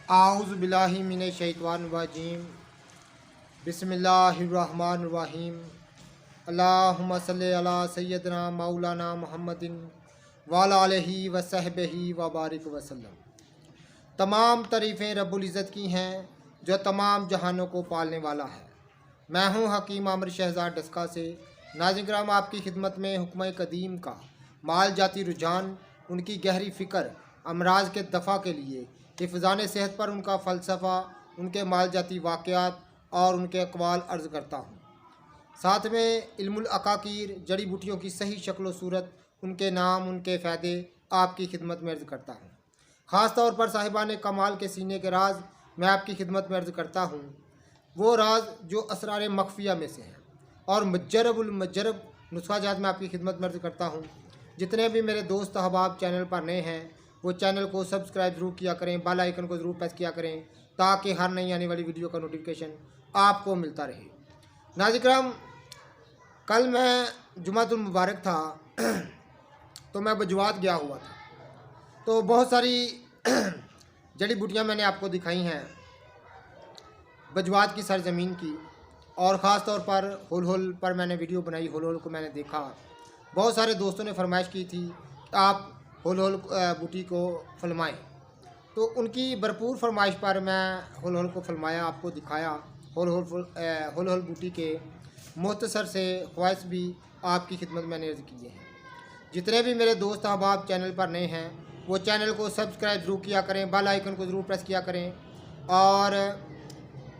आऊज़ु बिल्लाहि मिनश शैतानिर रजीम। बिस्मिल्लाहिर्रहमानिर्रहीम। अल्लाहुम्मा सल्लि अला सय्यदना मौलाना मुहम्मदिन व अला आलिहि व सहबिही व बारिक वसल्लम। तमाम तारीफ़ें रब्बुल इज़्ज़त की हैं जो तमाम जहानों को पालने वाला है। मैं हूँ हकीम आमिर शहज़ाद डस्का से। नाज़रीन किराम, आपकी खिदमत में हुक्म कदीम का माल जाती रुझान, उनकी गहरी फ़िक्र, अमराज के दफ़ा के लिए हिफ़्ज़ान सेहत पर उनका फ़लसफ़ा, उनके माल जाती वाक़यात और उनके अक़वाल अर्ज़ करता हूँ। साथ में इल्मुल अकाकीर, जड़ी बूटियों की सही शक्ल व सूरत, उनके नाम, उनके फ़ायदे आपकी खिदमत में अर्ज़ करता हूँ। ख़ास तौर पर साहिबान कमाल के सीने के राज मैं आपकी खिदमत में अर्ज़ करता हूँ। वो राज जो असरार मख्फिया में से हैं और मजरबुल मजरब नुस्ख़ाजात में आपकी खिदमत में अर्ज़ करता हूँ। जितने भी मेरे दोस्त अहबाब चैनल पर नए हैं वो चैनल को सब्सक्राइब ज़रूर किया करें, बेल आइकन को ज़रूर प्रेस किया करें ताकि हर नई आने वाली वीडियो का नोटिफिकेशन आपको मिलता रहे। नाज़रीन किराम, कल मैं जुमातुल मुबारक था तो मैं बजवात गया हुआ था, तो बहुत सारी जड़ी बूटियाँ मैंने आपको दिखाई हैं बजवात की सरज़मीन की, और ख़ास तौर पर होल होल पर मैंने वीडियो बनाई। होल होल को मैंने देखा, बहुत सारे दोस्तों ने फरमाइश की थी कि आप होल होल बूटी को फलमाएँ, तो उनकी भरपूर फरमाइश पर मैं होल होल को फलमाया, आपको दिखाया। होल होल बूटी के मुख्तसर से ख्वाहिश भी आपकी खिदमत में मैंने अर्ज़ किए हैं। जितने भी मेरे दोस्त अहबाब चैनल पर नए हैं वो चैनल को सब्सक्राइब ज़रूर किया करें, बेल आइकन को ज़रूर प्रेस किया करें, और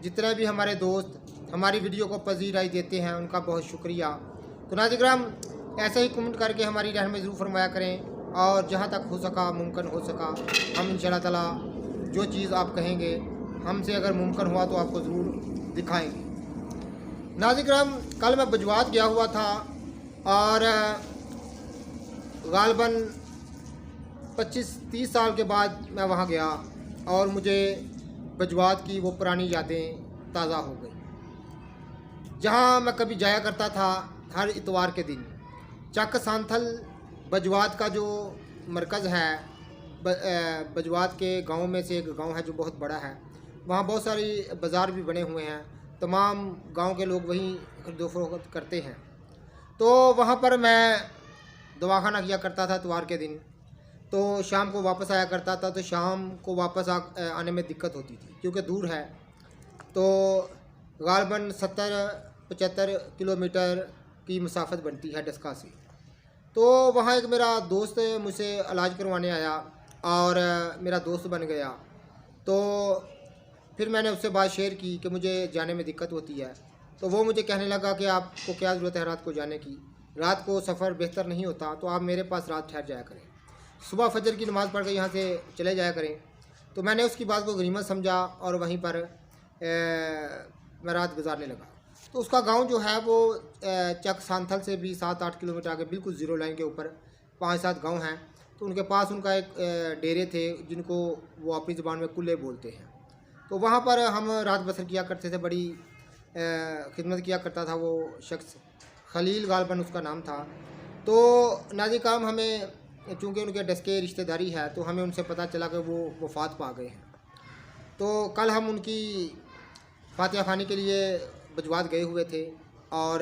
जितने भी हमारे दोस्त हमारी वीडियो को पजीराई देते हैं उनका बहुत शुक्रिया। तो नाज़रीन किराम, ऐसे ही कमेंट करके हमारी रहनुमाई ज़रूर फरमाया करें, और जहाँ तक हो सका, मुमकिन हो सका, हम इंशाअल्लाह ताला जो चीज़ आप कहेंगे हमसे अगर मुमकिन हुआ तो आपको ज़रूर दिखाएंगे। नाज़रीन किराम, कल मैं बजवात गया हुआ था और गालबन 25-30 साल के बाद मैं वहाँ गया और मुझे बजवात की वो पुरानी यादें ताज़ा हो गई, जहाँ मैं कभी जाया करता था हर इतवार के दिन। चक सांथल बजवात का जो मरकज़ है, बजवात के गांव में से एक गांव है जो बहुत बड़ा है। वहाँ बहुत सारी बाज़ार भी बने हुए हैं, तमाम गांव के लोग वहीं खरीदो फरोख्त करते हैं। तो वहाँ पर मैं दवाखाना किया करता था इतवार के दिन, तो शाम को वापस आया करता था। तो शाम को वापस आने में दिक्कत होती थी क्योंकि दूर है, तो गालबन 70-75 किलोमीटर की मसाफत बनती है डस्का से। तो वहाँ एक मेरा दोस्त मुझसे इलाज करवाने आया और मेरा दोस्त बन गया। तो फिर मैंने उससे बात शेयर की कि मुझे जाने में दिक्कत होती है, तो वो मुझे कहने लगा कि आपको क्या ज़रूरत है रात को जाने की, रात को सफ़र बेहतर नहीं होता, तो आप मेरे पास रात ठहर जाया करें, सुबह फजर की नमाज़ पढ़ कर यहाँ से चले जाया करें। तो मैंने उसकी बात को गनीमत समझा और वहीं पर मैं रात गुजारने लगा। तो उसका गांव जो है वो चक सांथल से भी 7-8 किलोमीटर आगे, बिल्कुल ज़ीरो लाइन के ऊपर 5-7 गांव हैं। तो उनके पास उनका एक डेरे थे जिनको वो अपनी ज़ुबान में कुल्ले बोलते हैं। तो वहाँ पर हम रात बसर किया करते थे, बड़ी खिदमत किया करता था वो शख्स, खलील गालबन उसका नाम था। तो नाज़रीन काम, हमें चूँकि उनके डस्के रिश्तेदारी है तो हमें उनसे पता चला कि वो वफ़ात पा गए हैं। तो कल हम उनकी फातिहा खानी के लिए बजवात गए हुए थे और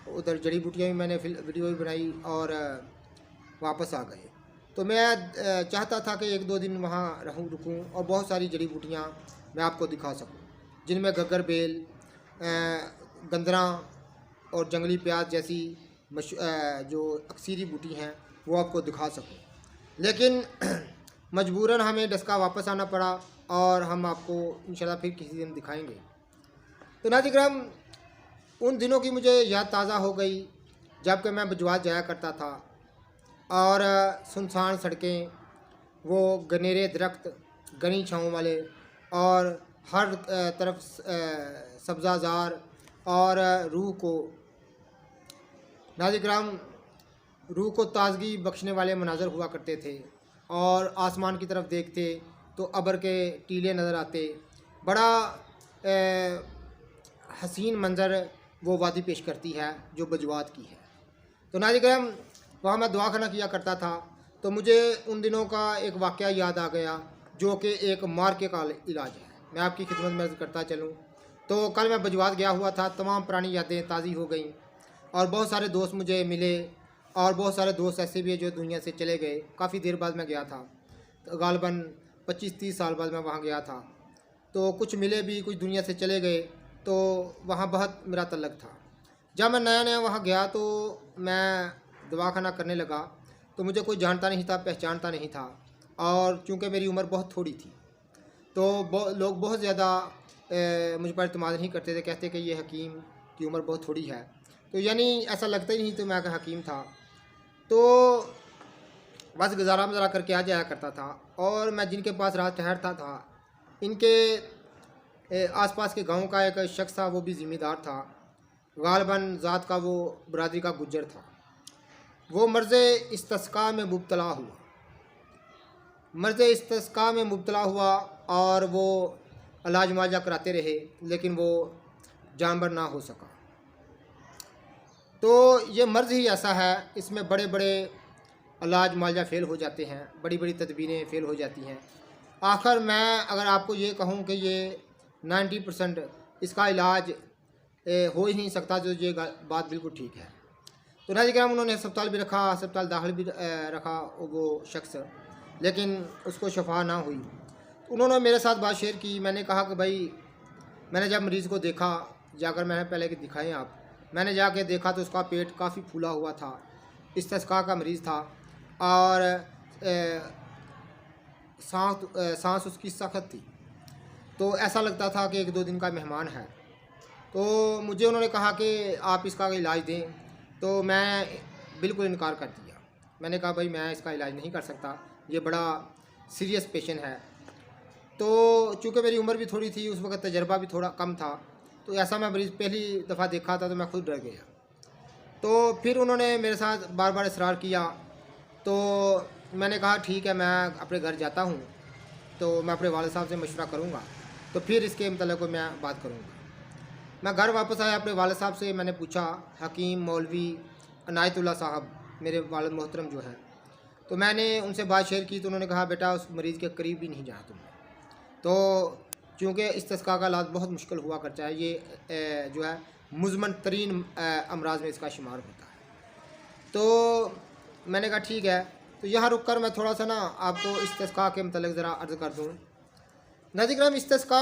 उधर जड़ी बूटियाँ भी मैंने वीडियो भी बनाई और वापस आ गए। तो मैं चाहता था कि 1-2 दिन वहाँ रुकूँ और बहुत सारी जड़ी बूटियाँ मैं आपको दिखा सकूँ, जिनमें गग्गर बेल, गंदरा और जंगली प्याज जैसी जो अक्सीरी बूटी हैं वो आपको दिखा सकूँ। लेकिन मजबूरन हमें डस्का वापस आना पड़ा और हम आपको इंशाल्लाह फिर किसी दिन दिखाएंगे। तो नाज़रीन किराम, उन दिनों की मुझे याद ताज़ा हो गई जबकि मैं बजवात जाया करता था और सुनसान सड़कें, वो गनेरे दरख्त, घनी छाँव वाले, और हर तरफ सब्ज़ाज़ार, और नाज़रीन किराम रूह को ताज़गी बख्शने वाले मनाज़र हुआ करते थे। और आसमान की तरफ देखते तो अबर के टीले नज़र आते, बड़ा हसीन मंज़र वो वादी पेश करती है जो बजवात की है। तो नाज़रीन किराम, वहाँ मैं दवाखाना किया करता था, तो मुझे उन दिनों का एक वाक़या याद आ गया जो कि एक मार्के का इलाज है। मैं आपकी खिदमत में अर्ज़ करता चलूँ तो कल मैं बजवात गया हुआ था, तमाम पुरानी यादें ताज़ी हो गईं और बहुत सारे दोस्त मुझे मिले और बहुत सारे दोस्त ऐसे भी हैं जो दुनिया से चले गए। काफ़ी देर बाद मैं गया था, तो गालबन 25-30 साल बाद मैं वहाँ गया था। तो कुछ मिले भी, कुछ दुनिया से चले गए, तो वहाँ बहुत मेरा तल्लक था। जब मैं नया नया वहाँ गया तो मैं दवाखाना करने लगा, तो मुझे कोई जानता नहीं था, पहचानता नहीं था, और चूँकि मेरी उम्र बहुत थोड़ी थी तो लोग बहुत ज़्यादा मुझ पर इत्मीनान नहीं करते थे, कहते कि ये हकीम की उम्र बहुत थोड़ी है, तो यानी ऐसा लगता ही नहीं तो मैं हकीम था। तो बस गुजारा मज़ारा करके आ जाया करता था, और मैं जिनके पास रात ठहरता था इनके आसपास के गांव का एक शख्स था, वो भी ज़िम्मेदार था, गालबन ज़ात का, वो बरादरी का गुज्जर था। वो मर्ज़ इस्तिस्का में मुब्तला हुआ और वो इलाज मुआवजा कराते रहे, लेकिन वो जानवर ना हो सका। तो ये मर्ज़ ही ऐसा है, इसमें बड़े बड़े इलाज मुआवजा फ़ेल हो जाते हैं, बड़ी बड़ी तदबीरें फ़ेल हो जाती हैं। आखिर मैं अगर आपको ये कहूँ कि ये 90% इसका इलाज हो ही नहीं सकता, तो ये बात बिल्कुल ठीक है। तो नाज़रीन, उन्होंने अस्पताल भी रखा, अस्पताल दाखिल भी रखा वो शख्स, लेकिन उसको शफा ना हुई। उन्होंने मेरे साथ बात शेयर की। मैंने कहा कि भाई, मैंने जब मरीज़ को देखा, जाकर मैंने पहले कि दिखाएं आप, मैंने जाके देखा तो उसका पेट काफ़ी फूला हुआ था, इस्तिस्का का मरीज़ था, और सांस उसकी सख्त थी, तो ऐसा लगता था कि 1-2 दिन का मेहमान है। तो मुझे उन्होंने कहा कि आप इसका इलाज दें, तो मैं बिल्कुल इनकार कर दिया। मैंने कहा भाई मैं इसका इलाज नहीं कर सकता, ये बड़ा सीरियस पेशेंट है। तो चूँकि मेरी उम्र भी थोड़ी थी, उस वक्त तजर्बा भी थोड़ा कम था, तो ऐसा मैं मरीज़ पहली दफ़ा देखा था तो मैं खुद डर गया। तो फिर उन्होंने मेरे साथ बार बार इसरार किया, तो मैंने कहा ठीक है, मैं अपने घर जाता हूँ, तो मैं अपने वालिद साहब से मशवरा करूँगा, तो फिर इसके मतलब मैं बात करूँगा। मैं घर वापस आया, अपने वालिद साहब से मैंने पूछा, हकीम मौलवी अनायतुल्लाह साहब मेरे वालिद मोहतरम जो हैं, तो मैंने उनसे बात शेयर की, तो उन्होंने कहा बेटा उस मरीज़ के करीब भी नहीं जाना तुमने। तो चूँकि इस्तिस्का का इलाज बहुत मुश्किल हुआ करता है, ये जो है मुज़मन तरीन अमराज में इसका शुमार होता है। तो मैंने कहा ठीक है। तो यहाँ रुक कर मैं थोड़ा सा ना आपको इस्तिस्का के मतलब ज़रा अर्ज़ कर दूँ। नाज़रीन, इस्तिस्का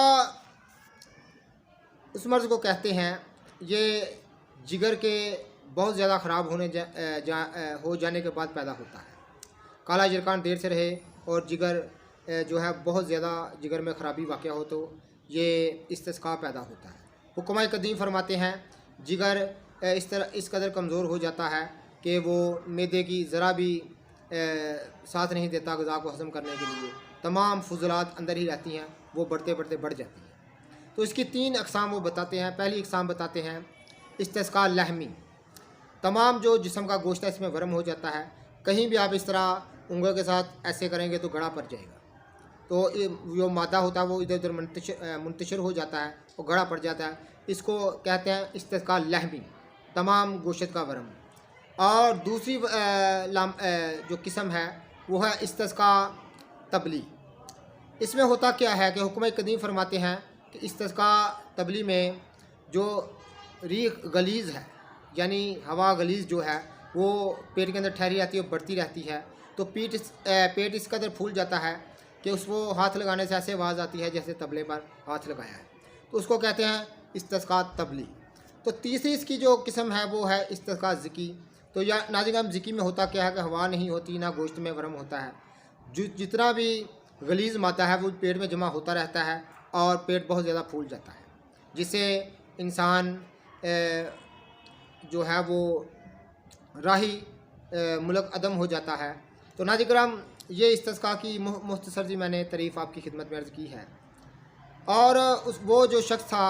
उस मर्ज़ को कहते हैं, ये जिगर के बहुत ज़्यादा ख़राब हो जाने के बाद पैदा होता है। काला जिरकान देर से रहे और जिगर जो है बहुत ज़्यादा जिगर में ख़राबी वाक़या हो, तो ये इस्तिस्का पैदा होता है। हुक्माए कदीम फरमाते हैं, जिगर इस कदर कमज़ोर हो जाता है कि वो मैदे की ज़रा भी साथ नहीं देता ग़िज़ा को हज़म करने के लिए, तमाम फुज़लात अंदर ही रहती हैं, वो बढ़ते बढ़ते बढ़ जाती हैं। तो इसकी 3 अक़साम वो बताते हैं। पहली अक़साम बताते हैं इस्तिस्का लहमी, तमाम जो जिस्म का गोश्त है इसमें वरम हो जाता है, कहीं भी आप इस तरह उंगलियों के साथ ऐसे करेंगे तो गड़ा पड़ जाएगा, तो जो मादा होता है वो इधर उधर मुंतशिर हो जाता है और गड़ा पड़ जाता है। इसको कहते हैं इस्तिस्का लहमी, तमाम गोश्त का वरम। और दूसरी जो किस्म है वो है इस्तिस्का तबली। इसमें होता क्या है कि हुक्म कदीम फरमाते हैं कि इस्तिस्का तबली में जो रीख गलीज़ है, यानी हवा गलीज़ जो है वो पेट के अंदर ठहरी रहती है और बढ़ती रहती है, तो पेट इस कदर फूल जाता है कि उसको हाथ लगाने से ऐसे आवाज़ आती है जैसे तबले पर हाथ लगाया है, तो उसको कहते हैं इस्तिस्का तबली। तो तीसरी इसकी जो किस्म है वो है इस्तिस्का ज़िकी। तो या नाज़रीन, ज़िकी में होता क्या है कि हवा नहीं होती, ना गोश्त में वरम होता है, जितना भी गलीज़ मादा है वो पेट में जमा होता रहता है और पेट बहुत ज़्यादा फूल जाता है, जिससे इंसान जो है वो राही मुल्क अदम हो जाता है। तो नाज़रीन, ये इस्तिस्का की मुख्तसर सी मैंने तारीफ़ आपकी खिदमत में अर्ज़ की है। और वो जो शख्स था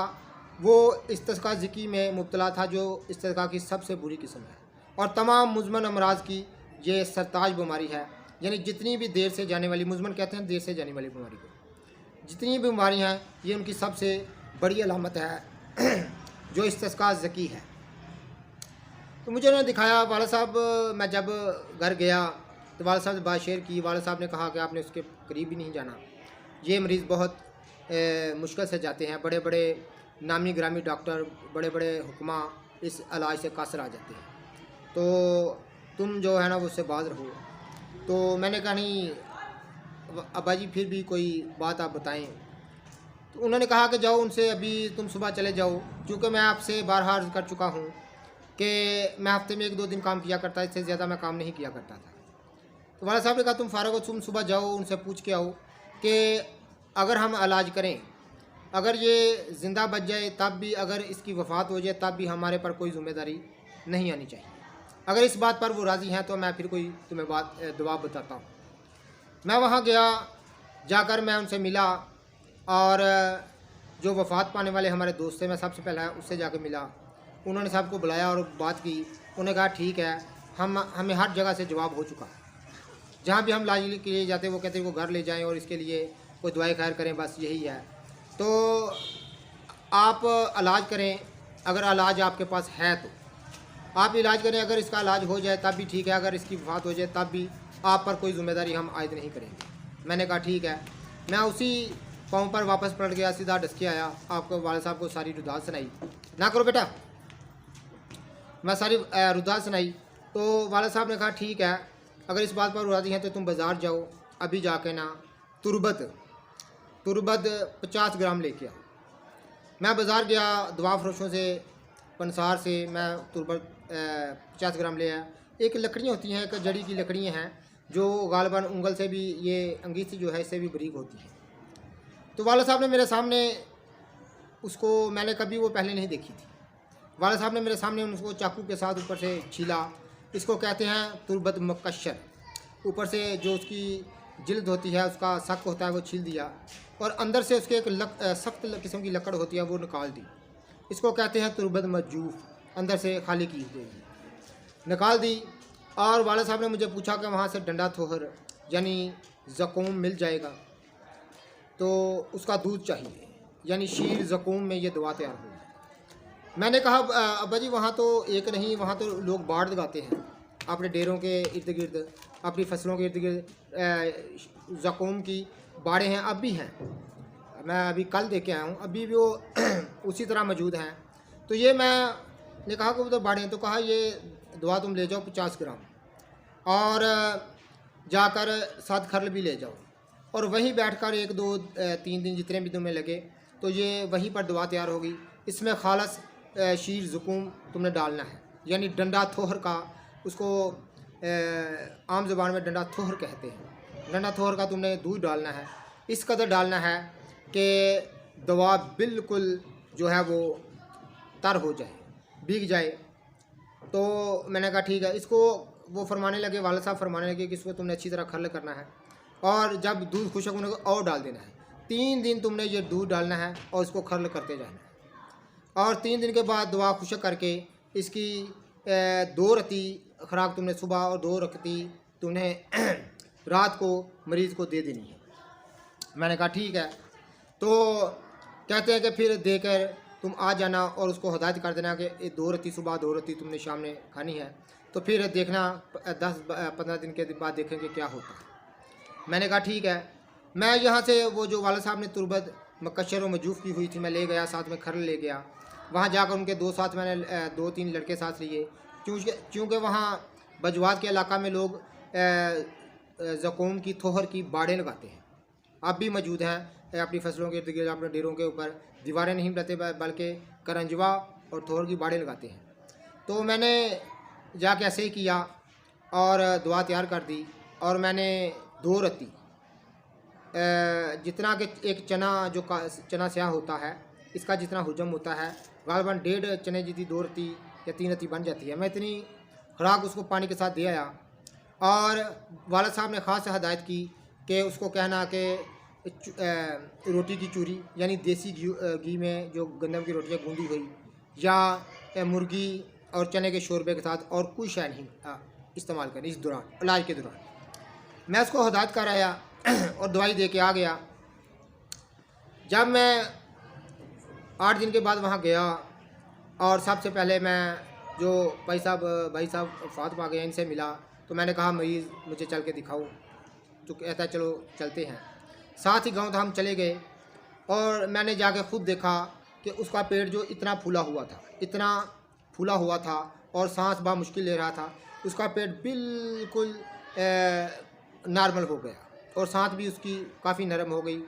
वो इस्तिस्का ज़िकी में मुब्तला था, जो इस्तिस्का की सबसे बुरी किस्म है और तमाम मुज़मन अमराज की ये सरताज बीमारी है। यानी जितनी भी देर से जाने वाली, मुज़मन कहते हैं देर से जाने वाली बीमारी को, जितनी भी बीमारियाँ हैं ये उनकी सबसे बड़ी अलामत है जो इस्तिस्का ज़िकी है। तो मुझे उन्होंने दिखाया, वालिद साहब, मैं जब घर गया तो वालिद साहब से बात शेयर की, वालिद साहब ने कहा कि आपने उसके करीब भी नहीं जाना। ये मरीज़ बहुत मुश्किल से जाते हैं। बड़े बड़े नामी ग्रामी डॉक्टर, बड़े बड़े हुक्मा इस इलाज से कासर आ जाते हैं। तो तुम जो है ना वो उससे बाज रहो। तो मैंने कहा नहीं अब्बा जी, फिर भी कोई बात आप बताएं। तो उन्होंने कहा कि जाओ उनसे, अभी तुम सुबह चले जाओ, क्योंकि मैं आपसे बारहा अर्ज़ कर चुका हूँ कि मैं हफ्ते में 1-2 दिन काम किया करता, इससे ज़्यादा मैं काम नहीं किया करता था। तो वाला साहब ने कहा तुम फ़ारग हो, तुम सुबह जाओ उनसे पूछ के आओ कि अगर हम इलाज करें, अगर ये ज़िंदा बच जाए तब भी, अगर इसकी वफ़ात हो जाए तब भी हमारे पर कोई ज़िम्मेदारी नहीं आनी चाहिए। अगर इस बात पर वो राज़ी हैं तो मैं फिर कोई तुम्हें दवा बताता हूँ। मैं वहाँ गया, जाकर मैं उनसे मिला और जो वफ़ात पाने वाले हमारे दोस्त थे, मैं सबसे पहले उससे जाकर मिला। उन्होंने सबको बुलाया और बात की। उन्होंने कहा ठीक है, हमें हर जगह से जवाब हो चुका। जहाँ भी हम इलाज के लिए जाते वो कहते हैं वो घर ले जाएं और इसके लिए कोई दवाई खैर करें, बस यही है। तो आप इलाज करें, अगर इलाज आपके पास है तो आप इलाज करें। अगर इसका इलाज हो जाए तब भी ठीक है, अगर इसकी वफ़ात हो जाए तब भी आप पर कोई ज़िम्मेदारी हम आयद नहीं करेंगे। मैंने कहा ठीक है। मैं उसी पाँव पर वापस पलट गया, सीधा डस के आया। आपको वाले साहब को सारी रुदात सुनाई। ना करो बेटा, मैं सारी रुदात सुनाई। तो वाले साहब ने कहा ठीक है, अगर इस बात पर राज़ी हैं तो तुम बाज़ार जाओ, अभी जाके ना तुरबत 50 ग्राम लेके आओ। मैं बाज़ार गया, दवा फरोशों से, पंसार से मैं तुरबत 50 ग्राम ले आया। एक लकड़ियाँ होती हैं, एक जड़ी की लकड़ियाँ हैं जो गालबन उंगल से भी, ये अंगीठी जो है इससे भी बारीक होती है। तो वाला साहब ने मेरे सामने उसको, मैंने कभी वो पहले नहीं देखी थी, वाला साहब ने मेरे सामने उसको चाकू के साथ ऊपर से छीला। इसको कहते हैं तुरबत मकशर। ऊपर से जो उसकी जिल्द होती है, उसका सक होता है, वो छील दिया और अंदर से उसके एक सख्त किस्म की लकड़ होती है, वो निकाल दी। इसको कहते हैं तुरबत मजूफ़, अंदर से खाली की हुई निकाल दी। और वाला साहब ने मुझे पूछा कि वहाँ से डंडा थोहर यानी ज़कूम मिल जाएगा, तो उसका दूध चाहिए, यानी शीर ज़कूम में ये दवा तैयार होगी। मैंने कहा अब्बा जी वहाँ तो एक नहीं, वहाँ तो लोग बाड़ लगाते हैं अपने डेरों के इर्द गिर्द, अपनी फसलों के इर्द गिर्द ज़कूम की बाड़ें हैं, अब भी हैं। मैं अभी कल देख के आया हूँ, अभी भी वो उसी तरह मौजूद हैं। तो ये मैंने कहा कि उधर बाड़ें हैं, तो कहा ये दवा तुम ले जाओ 50 ग्राम और जाकर साथ खरल भी ले जाओ और वहीं बैठकर 1-2-3 दिन जितने भी तुम्हें लगे तो ये वहीं पर दवा तैयार होगी। इसमें खालस शीर ज़ुकूम तुमने डालना है, यानी डंडा थोहर का, उसको आम ज़बान में डंडा थोहर कहते हैं। डंडा थोहर का तुमने दूध डालना है, इस कदर डालना है कि दवा बिल्कुल जो है वो तर हो जाए, भीग जाए। तो मैंने कहा ठीक है। इसको वो फरमाने लगे, वाला साहब फरमाने लगे कि इसको तुमने अच्छी तरह खरल करना है और जब दूध खुशक होने को और डाल देना है। 3 दिन तुमने ये दूध डालना है और इसको खरल करते जाना है और 3 दिन के बाद दवा खुशक करके इसकी 2 रत्ती खुराक तुमने सुबह और 2 रत्ती तुमने रात को मरीज़ को दे देनी है। मैंने कहा ठीक है। तो कहते हैं कि फिर देकर तुम आ जाना और उसको हदायत कर देना कि 2 रत्ती सुबह 2 रत्ती तुमने शाम में खानी है। तो फिर देखना 10-15 दिन के बाद देखेंगे क्या होता है। मैंने कहा ठीक है। मैं यहाँ से वो जो वाला साहब ने तुरबत मकशर और मजूफ़ की हुई थी, मैं ले गया, साथ में खरल ले गया। वहाँ जाकर उनके 2 साथ मैंने 2-3 लड़के साथ लिए, क्योंकि वहाँ बजवात के इलाका में लोग ज़कूम की थोहर की बाड़ें लगाते हैं, अब भी मौजूद हैं। अपनी फसलों के इर्द गिर्द, अपने डेरों के ऊपर दीवारें नहीं बनाते बल्कि करंजवा और थोहर की बाड़ें लगाते हैं। तो मैंने जाके ऐसे ही किया और दवा तैयार कर दी और मैंने 2 रत्ती जितना कि एक चना जो चना स्याह होता है, इसका जितना हुजम होता है, गालबन 1.5 चने जितनी 2 रत्ती या 3 रत्ती बन जाती है। मैं इतनी खुराक उसको पानी के साथ दे आया और वाला साहब ने ख़ास हदायत की कि उसको कहना कि रोटी की चूरी यानी देसी घी में जो गंदम की रोटियाँ गूंदी हुई या मुर्गी और चने के शोरबे के साथ और कोई शय नहीं इस्तेमाल करें इस दौरान, इलाज के दौरान। मैं उसको हदायत कर आया और दवाई दे के आ गया। जब मैं 8 दिन के बाद वहाँ गया और सबसे पहले मैं जो भाई साहब फातिमा आ गए, इनसे मिला। तो मैंने कहा मरीज़ मुझे चल के दिखाओ, तो कहता है चलो चलते हैं। साथ ही गांव था, हम चले गए और मैंने जाके खुद देखा कि उसका पेट जो इतना फूला हुआ था और सांस बा मुश्किल ले रहा था, उसका पेट बिल्कुल नॉर्मल हो गया और सांस भी उसकी काफ़ी नरम हो गई,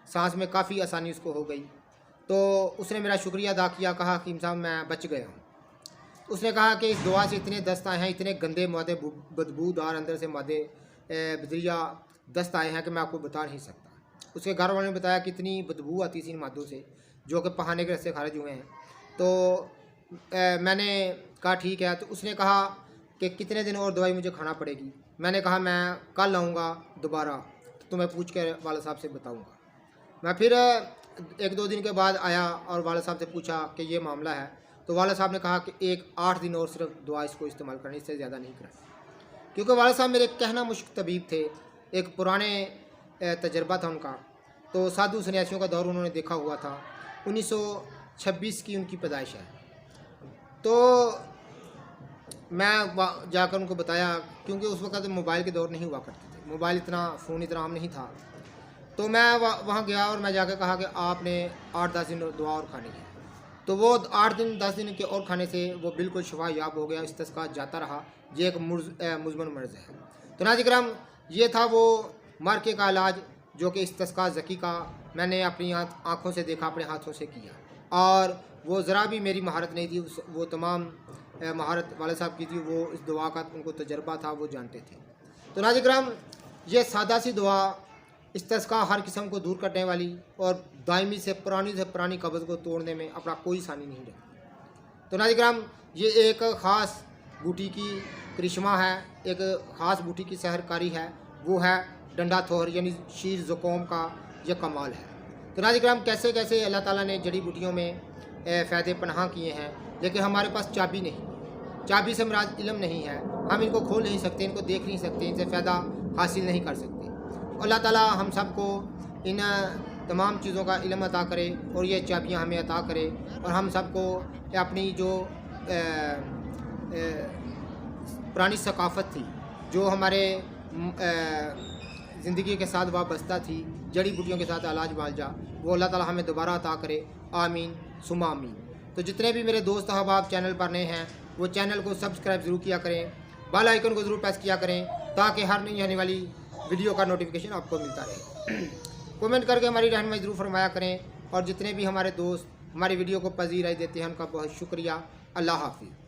सांस में काफ़ी आसानी उसको हो गई। तो उसने मेरा शुक्रिया अदा किया, कहा कि साहब मैं बच गया हूँ। उसने कहा कि इस दुआ से इतने दस्त आए हैं, इतने गंदे मादे बदबूदार अंदर से मादे बदरिया दस्त आए हैं कि मैं आपको बता नहीं सकता। उसके घर वालों ने बताया कि इतनी बदबू आती थी इन मादों से जो कि पहाने के रास्ते खारिज हुए हैं। तो मैंने कहा ठीक है। तो उसने कहा कि कितने दिन और दवाई मुझे खाना पड़ेगी। मैंने कहा मैं कल आऊँगा दोबारा, तो तुम्हें पूछ कर वाला साहब से बताऊँगा। मैं फिर 1-2 दिन के बाद आया और वाला साहब से पूछा कि ये मामला है। तो वाला साहब ने कहा कि 8 दिन और सिर्फ दवा इसको इस्तेमाल करनी, इससे ज़्यादा नहीं करना। क्योंकि वाला साहब मेरे कहना मुश्क तबीब थे, एक पुराने तजर्बा था उनका। तो साधु सन्यासियों का दौर उन्होंने देखा हुआ था। 1926 की उनकी पैदाइश है। तो मैं जाकर उनको बताया, क्योंकि उस वक़्त मोबाइल के दौर नहीं हुआ करते थे, मोबाइल इतना फ़ोन इतना आम नहीं था। तो मैं वहाँ गया और मैं जाकर कहा कि आपने 8-10 दिन दुआ और खानी है। तो वो 8 दिन 10 दिन के और खाने से वो बिल्कुल शिफा याब हो गया, इस्तिस्का जाता रहा। ये एक मुज़मन मर्ज़ है। तो नाज़िम, ये था वो मार्के का इलाज जो कि इस्तिस्का ज़की का मैंने अपनी आँखों से देखा, अपने हाथों से किया। और वो ज़रा भी मेरी महारत नहीं थी, वो तमाम महारत वाले साहब की थी। वो इस दुआ का उनको तजर्बा था, वो जानते थे। तो नाज़िम, ये सादा सी दुआ इस्तिस्का हर किस्म को दूर करने वाली और दायमी से पुरानी कब्ज़ को तोड़ने में अपना कोई सानी नहीं रखती। तो नाज़िम, ये एक ख़ास बूटी की करिश्मा है, एक ख़ास बूटी की सहरकारी है, वो है डंडा थोर यानी शीर ज़ुकाम का ये कमाल है। तो नाज़िम, कैसे कैसे अल्लाह ताला ने जड़ी बूटियों में फ़ायदे पनाह किए हैं, लेकिन हमारे पास चाबी नहीं, चाबी से मुराद इल्म नहीं है। हम इनको खोल नहीं सकते, इनको देख नहीं सकते, इनसे फ़ायदा हासिल नहीं कर सकते। अल्लाह ताला हम सबको इन तमाम चीज़ों का इल्म अता करे और ये चाबियाँ हमें अता करे और हम सबको अपनी जो पुरानी सकाफ़त थी, जो हमारे ज़िंदगी के साथ वाबस्ता थी, जड़ी बूटियों के साथ इलाज मालजा, वो अल्लाह ताला हमें दोबारा अता करे। आमीन सुमा आमीन। तो जितने भी मेरे दोस्त अहबाब चैनल पर नए हैं, वो चैनल को सब्सक्राइब ज़रूर किया करें, बेल आइकन को ज़रूर प्रेस किया करें, ताकि हर नई आने वाली वीडियो का नोटिफिकेशन आपको मिलता रहे। कमेंट करके हमारी रहनुमाई ज़रूर फरमाया करें। और जितने भी हमारे दोस्त हमारी वीडियो को पज़ीराई देते हैं, उनका बहुत शुक्रिया। अल्लाह हाफ़िज़।